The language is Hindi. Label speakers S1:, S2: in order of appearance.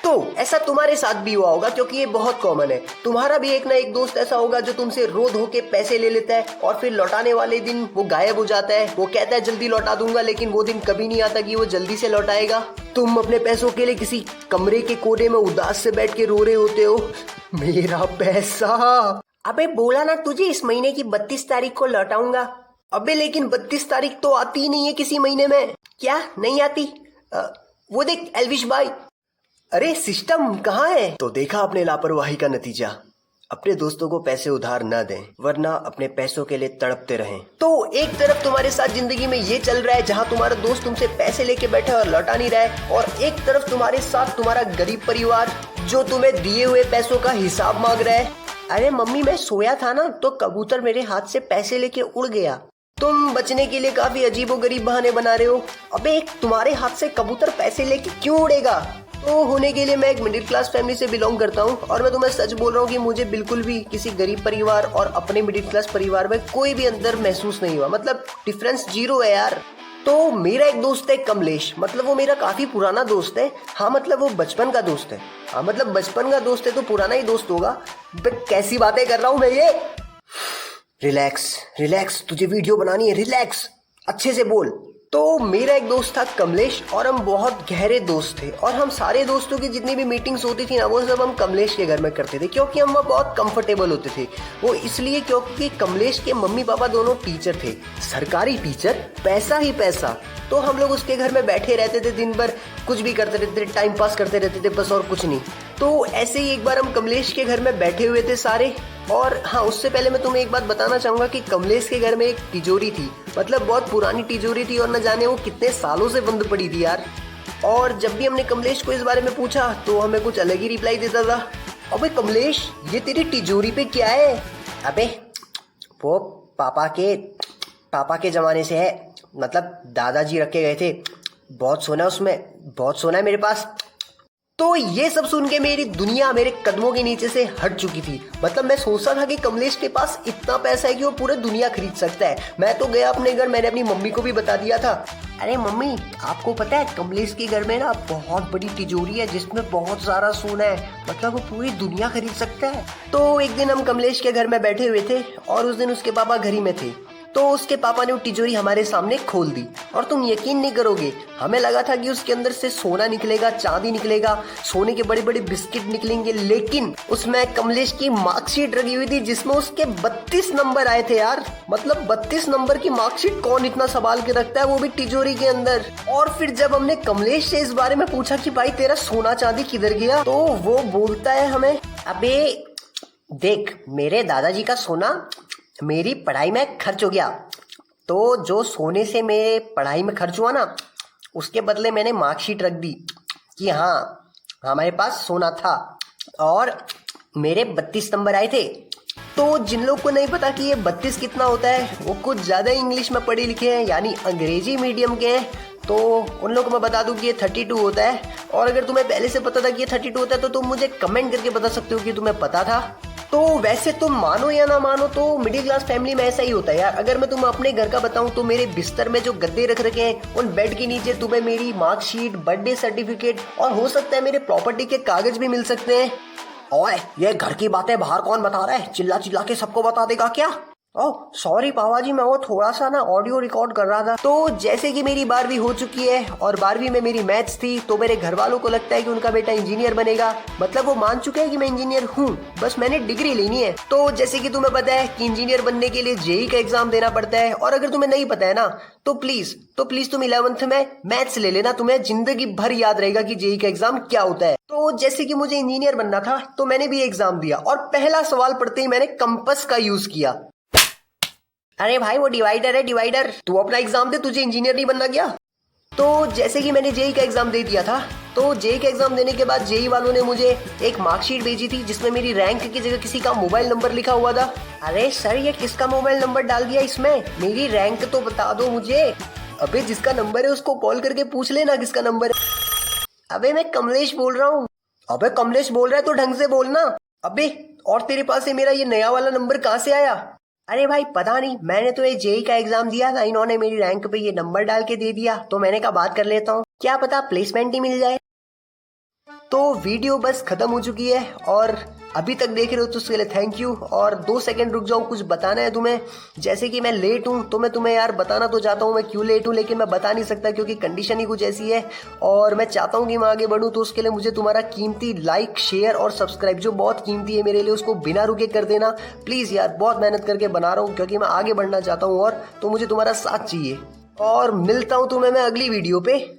S1: तो ऐसा तुम्हारे साथ भी हुआ होगा क्योंकि ये बहुत कॉमन है। तुम्हारा भी एक ना एक दोस्त ऐसा होगा जो तुमसे रो धो के पैसे ले लेता है और फिर लौटाने वाले दिन वो गायब हो जाता है। वो कहता है जल्दी लौटा दूंगा, लेकिन वो दिन कभी नहीं आता कि वो जल्दी से लौटाएगा। तुम अपने पैसों के लिए किसी कमरे के कोने में उदास से बैठ के रो रहे होते हो, मेरा पैसा। अबे बोला ना तुझे इस महीने की 32 तारीख को लौटाऊंगा। अबे लेकिन 32 तारीख तो आती ही नहीं है किसी महीने में। क्या नहीं आती? वो देख एल्विश भाई। अरे सिस्टम कहाँ है? तो देखा अपने लापरवाही का नतीजा। अपने दोस्तों को पैसे उधार न दें, वरना अपने पैसों के लिए तड़पते रहें। तो एक तरफ तुम्हारे साथ जिंदगी में ये चल रहा है जहाँ तुम्हारा दोस्त तुमसे पैसे लेके बैठा और लौटा नहीं रहा है, और एक तरफ तुम्हारे साथ तुम्हारा गरीब परिवार जो तुम्हें दिए हुए पैसों का हिसाब मांग रहा है। अरे मम्मी मैं सोया था ना तो कबूतर मेरे हाथ से पैसे लेके उड़ गया। तुम बचने के लिए काफी अजीबोगरीब बहाने बना रहे हो। अबे तुम्हारे हाथ से कबूतर पैसे लेके क्यों उड़ेगा? तो होने के लिए मैं एक मिडिल क्लास फैमिली से बिलोंग करता हूँ, और मैं तुम्हें सच बोल रहा हूँ कि मुझे बिल्कुल भी किसी गरीब परिवार और अपने मिडिल क्लास परिवार में कोई भी अंतर महसूस नहीं हुआ। मतलब डिफरेंस 0 है यार। तो मेरा एक दोस्त है कमलेश, मतलब वो मेरा काफी पुराना दोस्त है। हाँ मतलब वो बचपन का दोस्त है। हाँ मतलब बचपन का दोस्त है तो पुराना ही दोस्त होगा। बट कैसी बातें कर रहा हूँ मैं ये। रिलैक्स रिलैक्स, तुझे वीडियो बनानी है, रिलैक्स, अच्छे से बोल। तो मेरा एक दोस्त था कमलेश, और हम बहुत गहरे दोस्त थे, और हम सारे दोस्तों की जितनी भी मीटिंग्स होती थी ना वो सब हम कमलेश के घर में करते थे, क्योंकि हम वहाँ बहुत कंफर्टेबल होते थे। वो इसलिए क्योंकि कमलेश के मम्मी पापा दोनों टीचर थे, सरकारी टीचर, पैसा ही पैसा। तो हम लोग उसके घर में बैठे रहते थे, दिन भर कुछ भी करते रहते थे, टाइम पास करते रहते थे बस, और कुछ नहीं। तो ऐसे ही एक बार हम कमलेश के घर में बैठे हुए थे सारे। और हाँ उससे पहले मैं तुम्हें एक बात बताना चाहूंगा कि कमलेश के घर में एक तिजोरी थी, मतलब बहुत पुरानी तिजोरी थी, और न जाने वो कितने सालों से बंद पड़ी थी यार। और जब भी हमने कमलेश को इस बारे में पूछा तो हमें कुछ अलग ही रिप्लाई देता था। अबे कमलेश ये तेरी तिजोरी पे क्या है? अबे वो पापा के जमाने से है, मतलब दादाजी रखे गए थे, बहुत सोना उसमें, बहुत सोना है मेरे पास। तो ये सब सुन के मेरी दुनिया मेरे कदमों के नीचे से हट चुकी थी। मतलब मैं सोचता था कि कमलेश के पास इतना पैसा है कि वो पूरी दुनिया खरीद सकता है। मैं तो गया अपने घर, मैंने अपनी मम्मी को भी बता दिया था, अरे मम्मी आपको पता है कमलेश के घर में ना बहुत बड़ी तिजोरी है जिसमें बहुत सारा सोना है, मतलब वो पूरी दुनिया खरीद सकता है। तो एक दिन हम कमलेश के घर में बैठे हुए थे, और उस दिन उसके पापा घर ही में थे। तो उसके पापा ने वो तिजोरी हमारे सामने खोल दी, और तुम यकीन नहीं करोगे, हमें लगा था कि उसके अंदर से सोना निकलेगा, चांदी निकलेगा, सोने के बड़े बड़े बिस्किट निकलेंगे, लेकिन उसमें कमलेश की मार्कशीट रखी हुई थी जिसमें उसके 32 नंबर आए थे यार। मतलब 32 नंबर की मार्कशीट कौन इतना संभाल के रखता है, वो भी तिजोरी के अंदर। और फिर जब हमने कमलेश से इस बारे में पूछा कि भाई तेरा सोना चांदी किधर गया, तो वो बोलता है हमें, अबे देख मेरे दादाजी का सोना मेरी पढ़ाई में खर्च हो गया, तो जो सोने से मेरे पढ़ाई में खर्च हुआ ना उसके बदले मैंने मार्कशीट रख दी कि हाँ हमारे पास सोना था, और मेरे 32 नंबर आए थे। तो जिन लोग को नहीं पता कि ये 32 कितना होता है, वो कुछ ज्यादा इंग्लिश में पढ़े लिखे हैं, यानी अंग्रेजी मीडियम के हैं, तो उन लोगों को मैं बता दूं कि ये 32 होता है। और अगर तुम्हें पहले से पता था कि ये 32 होता है तो तुम मुझे कमेंट करके बता सकते हो कि तुम्हें पता था। तो वैसे तुम मानो या ना मानो तो मिडिल क्लास फैमिली में ऐसा ही होता है यार। अगर मैं तुम्हें अपने घर का बताऊं तो मेरे बिस्तर में जो गद्दे रख रखे हैं उन बेड के नीचे तुम्हें मेरी मार्कशीट, बर्थडे सर्टिफिकेट, और हो सकता है मेरे प्रॉपर्टी के कागज भी मिल सकते हैं। ओए ये घर की बातें बाहर कौन बता रहा है? चिल्ला चिल्ला के सबको बता देगा क्या? ओह सॉरी पापा जी, मैं वो थोड़ा सा ना ऑडियो रिकॉर्ड कर रहा था। तो जैसे कि मेरी 12वीं हो चुकी है, और 12वीं में मेरी मैथ्स थी, तो मेरे घर वालों को लगता है कि उनका बेटा इंजीनियर बनेगा। मतलब वो मान चुके हैं कि मैं इंजीनियर हूँ, बस मैंने डिग्री लेनी है। तो जैसे कि तुम्हें पता है कि इंजीनियर बनने के लिए जेई का एग्जाम देना पड़ता है, और अगर तुम्हें नहीं पता है ना तो प्लीज तुम 11th में मैथ्स ले लेना, तुम्हें जिंदगी भर याद रहेगा कि जेई का एग्जाम क्या होता है। तो जैसे कि मुझे इंजीनियर बनना था तो मैंने भी एग्जाम दिया, और पहला सवाल पढ़ते ही मैंने कंपास का यूज किया। अरे भाई वो डिवाइडर है डिवाइडर, तू अपना एग्जाम दे, तुझे इंजीनियर नहीं बनना क्या? तो जैसे कि मैंने जेई का एग्जाम दे दिया था, तो जेई का एग्जाम देने के बाद जेई वालों ने मुझे एक मार्कशीट भेजी थी जिसमें मेरी रैंक की जगह किसी का मोबाइल नंबर लिखा हुआ था। अरे सर ये किसका मोबाइल नंबर डाल दिया इसमें, मेरी रैंक तो बता दो मुझे। अबे जिसका नंबर है उसको कॉल करके पूछ लेना किसका नंबर है। अबे मैं कमलेश बोल रहा हूँ। अबे कमलेश बोल रहा है तो ढंग से बोलना। अबे और तेरे पास से मेरा ये नया वाला नंबर कहाँ से आया? अरे भाई पता नहीं, मैंने तो ये जेई का एग्जाम दिया था, इन्होंने मेरी रैंक पे ये नंबर डाल के दे दिया, तो मैंने कहा बात कर लेता हूँ, क्या पता प्लेसमेंट ही मिल जाए। तो तो वीडियो बस खत्म हो चुकी है और अभी तक देख रहे हो तो उसके लिए थैंक यू। और 2 सेकंड रुक जाओ, कुछ बताना है तुम्हें। जैसे कि मैं लेट हूँ तो मैं तुम्हें यार बताना तो चाहता हूँ मैं क्यों लेट हूँ, लेकिन मैं बता नहीं सकता क्योंकि कंडीशन ही कुछ ऐसी है। और मैं चाहता हूँ कि मैं आगे बढ़ूँ, तो उसके लिए मुझे तुम्हारा कीमती लाइक, शेयर और सब्सक्राइब जो बहुत कीमती है मेरे लिए, उसको बिना रुके कर देना प्लीज़ यार। बहुत मेहनत करके बना रहा हूँ क्योंकि मैं आगे बढ़ना चाहता हूँ और तो मुझे तुम्हारा साथ चाहिए। और मिलता हूँ तुम्हें मैं अगली वीडियो पे।